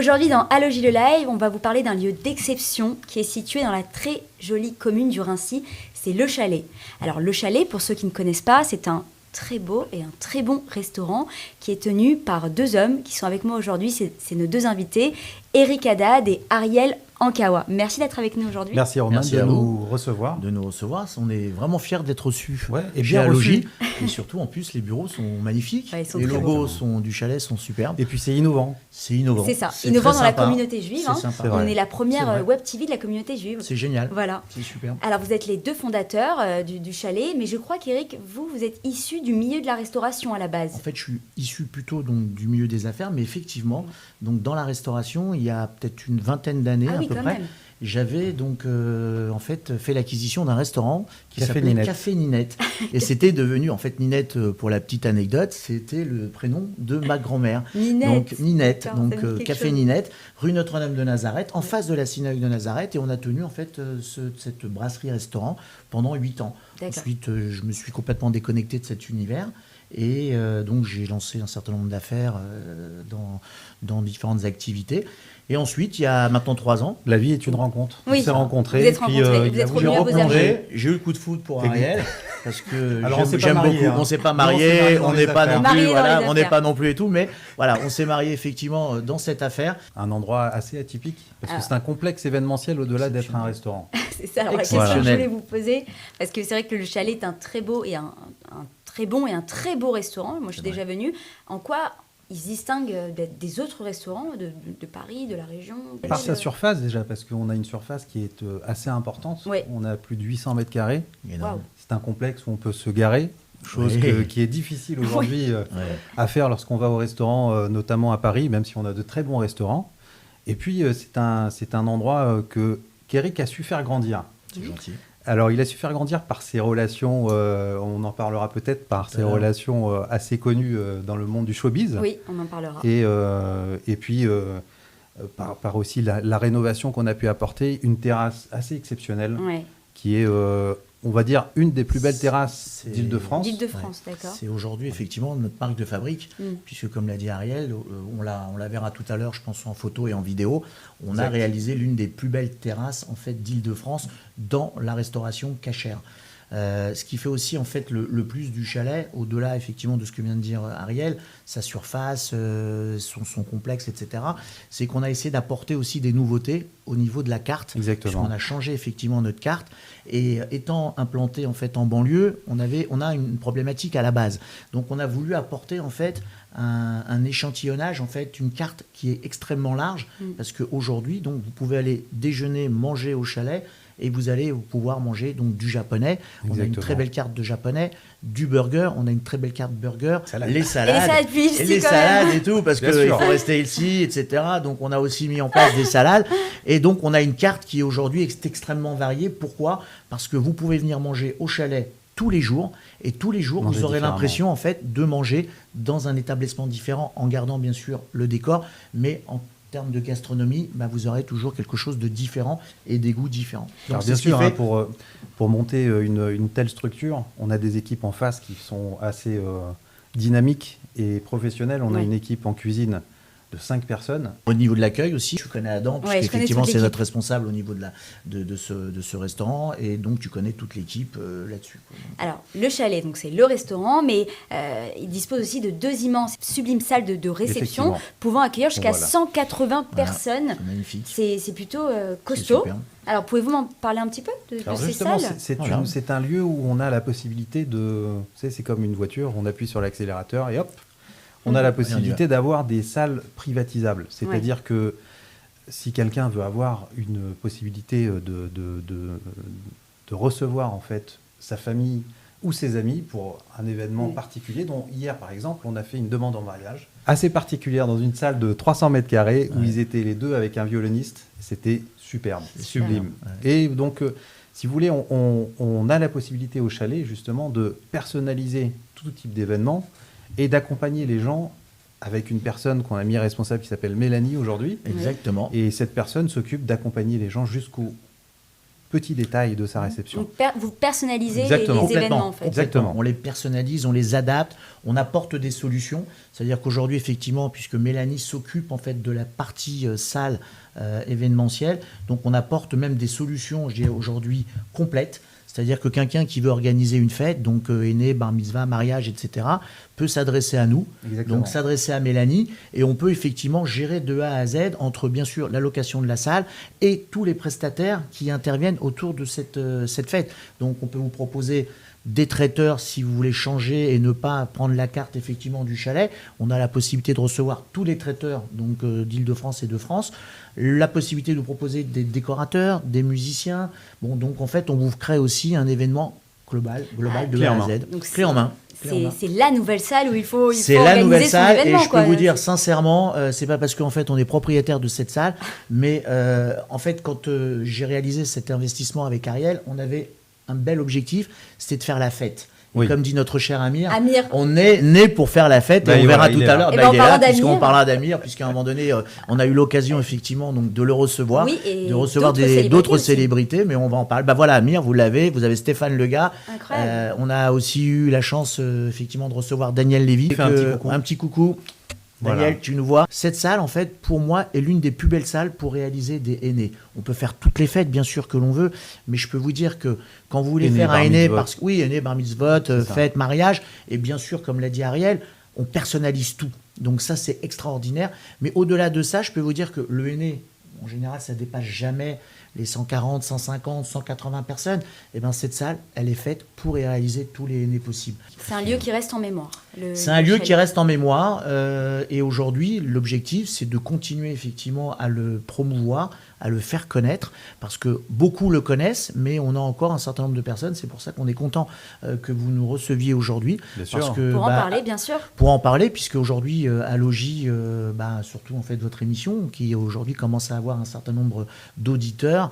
Aujourd'hui, dans Allo Gilles Live, on va vous parler d'un lieu d'exception qui est situé dans la très jolie commune du Raincy, c'est Le Chalet. Alors Le Chalet, pour ceux qui ne connaissent pas, c'est un très beau et un très bon restaurant qui est tenu par deux hommes qui sont avec moi aujourd'hui, c'est nos deux invités, Eric Haddad et Ariel Ankawa. Merci d'être avec nous aujourd'hui. Merci Romain Merci de à nous recevoir. De nous recevoir. On est vraiment fiers d'être reçus. Ouais, et chez bien Allo reçus. Gilles. Et surtout, en plus, les bureaux sont magnifiques. Ouais, ils sont les très logos beaux. du chalet sont superbes. Et puis c'est innovant. C'est innovant. C'est ça, C'est innovant très dans la sympa. communauté juive. C'est hein. sympa. C'est vrai. On est la C'est première vrai. web TV de la communauté juive. C'est génial. Voilà. C'est superbe. Alors vous êtes les deux fondateurs du chalet, mais je crois qu'Eric, vous êtes issu du milieu de la restauration à la base. En fait, je suis issu plutôt donc, du milieu des affaires, mais effectivement, donc, dans la restauration, il y a peut-être une vingtaine d'années Ah à oui, peu quand près, même. j'avais donc en fait fait l'acquisition d'un restaurant qui Café s'appelait Ninette. Café Ninette. Et c'était devenu, en fait, Ninette, pour la petite anecdote, c'était le prénom de ma grand-mère. Ninette. Donc Ninette, D'accord, donc ça me dit quelque Café chose. Ninette, rue Notre-Dame de Nazareth, en face de la synagogue de Nazareth, et on a tenu en fait cette brasserie-restaurant pendant 8 ans. D'accord. Ensuite, je me suis complètement déconnecté de cet univers. Et donc, j'ai lancé un certain nombre d'affaires dans différentes activités. Et ensuite, il y a maintenant 3 ans, La vie est une rencontre. Oui. On s'est rencontrés. Vous êtes puis, rencontrés, vous il a êtes voulu revenus à vos reprendre. j'ai eu le coup de foudre pour Ariel. Parce que Alors, on s'est pas j'aime mariés, beaucoup. hein. On s'est pas Nous, on s'est mariés mariés, dans on les n'est pas affaires. non Mariés plus, dans voilà, les on n'est affaires. pas non plus et tout, mais voilà, on s'est mariés effectivement dans cette affaire. Un endroit assez atypique. Parce que Alors. c'est un complexe événementiel au-delà d'être un restaurant. C'est ça, alors la question que je Exceptionnel. voulais vous poser, parce que c'est vrai que le chalet est un très beau et un très bon et un très beau restaurant. Moi, je suis déjà venue. En quoi il se distingue des autres restaurants de Paris, de la région? Par sa surface déjà, parce qu'on a une surface qui est assez importante. Ouais. On a plus de 800 mètres carrés. Énorme. Waouh. C'est un complexe où on peut se garer. Chose Oui. qui est difficile aujourd'hui Ouais. à faire lorsqu'on va au restaurant, notamment à Paris, même si on a de très bons restaurants. Et puis, c'est un endroit qu'Eric a su faire grandir. C'est gentil. Alors, il a su faire grandir par ses relations, on en parlera peut-être, par ses l'heure. relations assez connues dans le monde du showbiz. Oui, on en parlera. Et puis, par aussi la rénovation qu'on a pu apporter, une terrasse assez exceptionnelle, Ouais. qui est, on va dire, une des plus belles terrasses C'est- d'Île-de-France. D'Île-de-France, d'accord. C'est aujourd'hui effectivement notre marque de fabrique, Mm. puisque comme l'a dit Ariel, on la verra tout à l'heure, je pense en photo et en vidéo, on a Exact. réalisé l'une des plus belles terrasses en fait d'Île-de-France dans la restauration cachère. Ce qui fait aussi en fait le plus du chalet, au-delà effectivement de ce que vient de dire Ariel, sa surface, son complexe, etc., c'est qu'on a essayé d'apporter aussi des nouveautés au niveau de la carte. Exactement. Puisqu'on a changé effectivement notre carte. Et étant implanté en fait en banlieue, on a une problématique à la base. Donc on a voulu apporter en fait un échantillonnage, en fait une carte qui est extrêmement large, parce qu'aujourd'hui, donc vous pouvez aller déjeuner, manger au chalet. Et vous allez pouvoir manger donc du japonais. On a une Exactement. très belle carte de japonais, du burger. On a une très belle carte burger, Salade. les Et salades, les salades puis et les quand même. salades et tout, parce Bien qu'il sûr. faut rester ici, etc. Donc on a aussi mis en place des salades. Et donc on a une carte qui aujourd'hui est extrêmement variée. Pourquoi? Parce que vous pouvez venir manger au chalet tous les jours. Et tous les jours, Manger vous aurez différemment. l'impression en fait de manger dans un établissement différent, en gardant bien sûr le décor, mais en termes de gastronomie, bah, vous aurez toujours quelque chose de différent et des goûts différents. Donc, Alors c'est bien ce qui sûr, fait- pour monter une telle structure, on a des équipes en face qui sont assez dynamiques et professionnelles. On a Ouais. une équipe en cuisine de 5 personnes. Au niveau de l'accueil aussi, tu connais Adam, Ouais, je puisque connais effectivement toute c'est l'équipe. notre responsable au niveau de ce restaurant, et donc tu connais toute l'équipe là-dessus, quoi. Alors, le chalet, donc c'est le restaurant, mais il dispose aussi de 2 immenses, sublimes salles de réception, Effectivement. pouvant accueillir jusqu'à Voilà. 180 personnes. C'est magnifique. C'est plutôt C'est costaud. super. Alors, pouvez-vous m'en parler un petit peu de Alors ces justement, salles? Voilà. c'est un lieu où on a la possibilité de... Tu sais, c'est comme une voiture, on appuie sur l'accélérateur et hop, on a la possibilité d'avoir des salles privatisables. C'est-à-dire que si quelqu'un veut avoir une possibilité de recevoir en fait sa famille ou ses amis pour un événement Oui. particulier, dont hier par exemple, on a fait une demande en mariage assez particulière dans une salle de 300 mètres carrés où Ouais. ils étaient les deux avec un violoniste. C'était superbe, C'est sublime. superbe, Et donc, si vous voulez, on a la possibilité au chalet justement de personnaliser tout type d'événement et d'accompagner les gens avec une personne qu'on a mis responsable qui s'appelle Mélanie aujourd'hui. Exactement. Et cette personne s'occupe d'accompagner les gens jusqu'au petits détails de sa réception. Donc, vous personnalisez Exactement. les événements, en fait. Exactement. On les personnalise, on les adapte, on apporte des solutions. C'est-à-dire qu'aujourd'hui, effectivement, puisque Mélanie s'occupe en fait de la partie salle événementielle, donc on apporte même des solutions, je dirais aujourd'hui, complètes. C'est-à-dire que quelqu'un qui veut organiser une fête, donc aîné, bar mitzvah, mariage, etc., peut s'adresser à nous, Exactement. donc s'adresser à Mélanie, et on peut effectivement gérer de A à Z entre bien sûr la location de la salle et tous les prestataires qui interviennent autour de cette fête. Donc on peut vous proposer des traiteurs si vous voulez changer et ne pas prendre la carte effectivement du chalet. On a la possibilité de recevoir tous les traiteurs donc d'Île-de-France et de France. La possibilité de vous proposer des décorateurs, des musiciens. Bon, donc en fait, on vous crée aussi un événement global de A à Z. Donc Clé en main. C'est la nouvelle salle où il faut C'est la organiser nouvelle son salle événement. Et je peux vous dire sincèrement, c'est pas parce qu'en fait on est propriétaire de cette salle, mais en fait quand j'ai réalisé cet investissement avec Ariel, on avait un bel objectif, c'était de faire la fête. Oui. Et comme dit notre cher Amir, Amir. on est né pour faire la fête et on verra tout à l'heure. Et ben, Il est là, d'Amir. puisqu'on parlera d'Amir, puisqu'à un moment donné, on a eu l'occasion effectivement donc, de le recevoir, Oui, et de recevoir d'autres célébrités, mais on va en parler. Bah voilà, Amir, vous avez Stéphane Lega. Incroyable. On a aussi eu la chance effectivement de recevoir Daniel Lévy. Un petit coucou. Daniel, voilà. Tu nous vois. Cette salle, en fait, pour moi, est l'une des plus belles salles pour réaliser des aînés. On peut faire toutes les fêtes, bien sûr, que l'on veut, mais je peux vous dire que quand vous voulez faire un aîné, parce que oui, aîné, bar mitzvot, fête, mariage, et bien sûr, comme l'a dit Ariel, on personnalise tout. Donc ça, c'est extraordinaire. Mais au-delà de ça, je peux vous dire que le aîné, en général, ça dépasse jamais les 140, 150, 180 personnes. Et bien cette salle, elle est faite pour réaliser tous les aînés possibles. C'est un lieu qui reste en mémoire. C'est un lieu qui reste en mémoire. Et aujourd'hui, l'objectif, c'est de continuer effectivement à le promouvoir, à le faire connaître, parce que beaucoup le connaissent, mais on a encore un certain nombre de personnes. C'est pour ça qu'on est content que vous nous receviez aujourd'hui. Bien sûr. Parce que, pour en parler, bien sûr. Pour en parler, puisque aujourd'hui, à Logis, surtout en fait votre émission, qui aujourd'hui commence à avoir un certain nombre d'auditeurs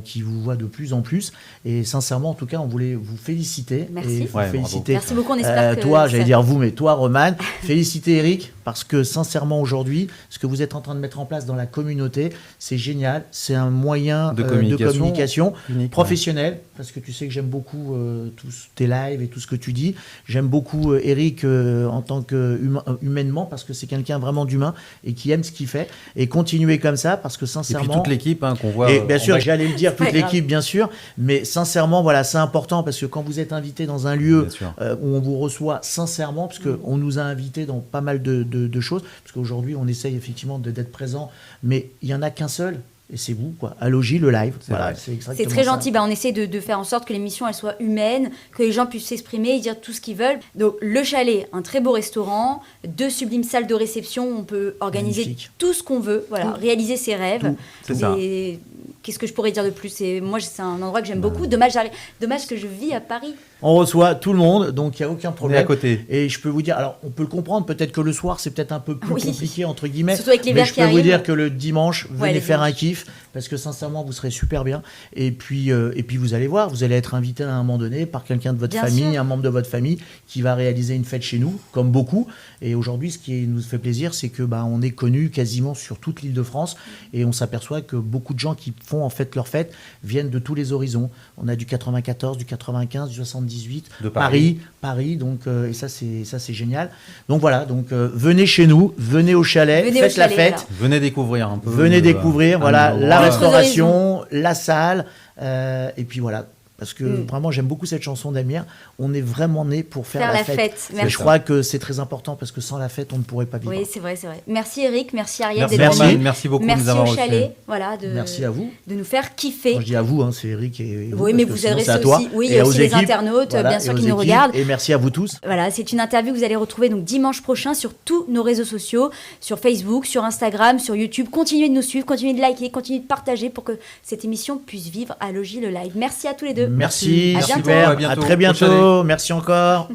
qui vous voient de plus en plus. Et sincèrement, en tout cas, on voulait vous féliciter. Merci. Et vous féliciter. Merci beaucoup. On espère que toi, j'allais dire vous, mais toi, Roman, féliciter Eric, parce que sincèrement, aujourd'hui, ce que vous êtes en train de mettre en place dans la communauté, c'est génial. C'est un moyen de communication unique, professionnel, parce que tu sais que j'aime beaucoup tous tes lives et tout ce que tu dis. J'aime beaucoup Eric en tant que humainement, parce que c'est quelqu'un vraiment d'humain et qui aime ce qu'il fait. Et continuer comme ça, parce que sincèrement... Et puis toute l'équipe qu'on voit... Et bien sûr, j'allais le dire, toute l'équipe, bien sûr. Mais sincèrement, voilà, c'est important, parce que quand vous êtes invité dans un lieu où on vous reçoit sincèrement, parce qu'on nous a invités dans pas mal de choses, parce qu'aujourd'hui, on essaye effectivement d'être présent, mais il n'y en a qu'un seul. Et c'est vous, quoi. À Logis, le live. Voilà, c'est très gentil. On essaie de faire en sorte que l'émission elle soit humaine, que les gens puissent s'exprimer et dire tout ce qu'ils veulent. Donc, le chalet, un très beau restaurant, 2 sublimes salles de réception. On peut organiser tout ce qu'on veut. Voilà, réaliser ses rêves. C'est ça. Qu'est-ce que je pourrais dire de plus ? Moi, c'est un endroit que j'aime beaucoup. Dommage que je vis à Paris. On reçoit tout le monde, donc il n'y a aucun problème. On est à côté. Et je peux vous dire, alors on peut le comprendre, peut-être que le soir c'est peut-être un peu plus compliqué entre guillemets. Surtout avec l'hiver mais je peux vous dire que le dimanche, venez faire un kiff, parce que sincèrement vous serez super bien. Et puis vous allez voir, vous allez être invité à un moment donné par quelqu'un de votre famille, un membre de votre famille qui va réaliser une fête chez nous, comme beaucoup. Et aujourd'hui, ce qui nous fait plaisir, c'est que on est connu quasiment sur toute l'Île-de-France, et on s'aperçoit que beaucoup de gens qui font en fait leur fête viennent de tous les horizons. On a du 94, du 95, du 78. De Paris, donc et ça c'est génial. Donc voilà, venez chez nous, venez au chalet, faites la fête, voilà. Venez découvrir un peu. Venez découvrir, voilà, la restauration, la salle, et puis voilà. Parce que vraiment, j'aime beaucoup cette chanson d'Amir. On est vraiment né pour faire la fête. Et je crois que c'est très important, parce que sans la fête, on ne pourrait pas vivre. Oui, c'est vrai. Merci Eric, merci Ariel d'être venu. Merci beaucoup de nous avoir reçus. Merci au chalet, merci à vous. De nous faire kiffer. Quand je dis à vous, c'est Eric et vous. Oui, mais vous adressez aussi, et aussi les internautes, bien sûr, qui nous regardent. Et merci à vous tous. Voilà, c'est une interview que vous allez retrouver donc dimanche prochain sur tous nos réseaux sociaux, sur Facebook, sur Instagram, sur YouTube. Continuez de nous suivre, continuez de liker, continuez de partager pour que cette émission puisse vivre à Logis le live. Merci à tous les deux. Merci. À bientôt. Super, à très bientôt. Merci encore.